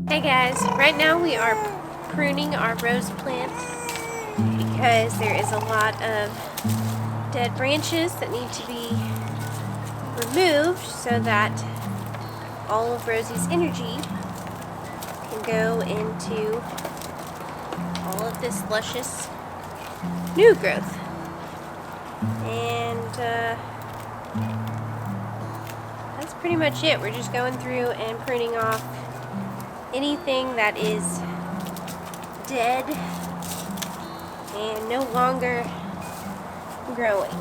Hey guys, right now we are pruning our rose plant because there is a lot of dead branches that need to be removed so that all of Rosie's energy can go into all of this luscious new growth. And that's pretty much it. We're just going through and pruning off anything that is dead and no longer growing.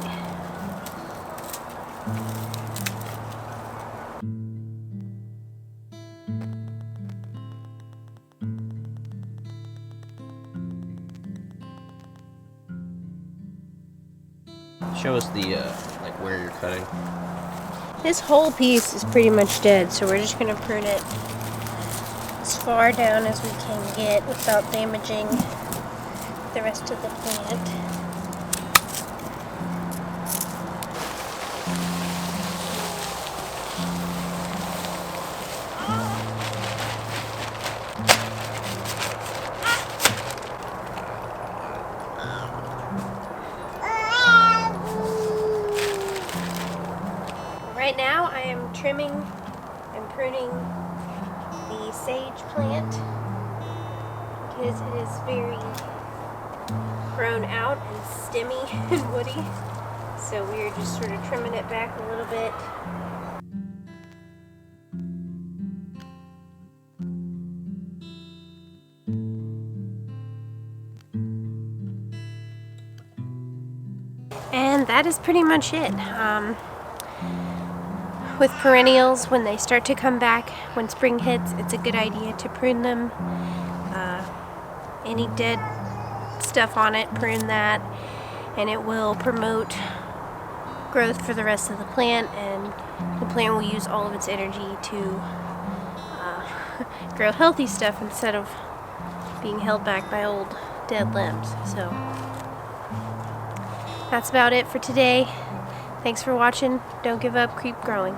Show us the like where you're cutting. This whole piece is pretty much dead, so we're just going to prune it as far down as we can get without damaging the rest of the plant. Right now I am trimming and pruning the sage plant because it is very grown out and stemmy and woody. So we are just sort of trimming it back a little bit. And that is pretty much it. With perennials, when they start to come back, when spring hits, it's a good idea to prune them. Any dead stuff on it, prune that, and it will promote growth for the rest of the plant, and the plant will use all of its energy to grow healthy stuff instead of being held back by old dead limbs. So that's about it for today. Thanks for watching. Don't give up, keep growing.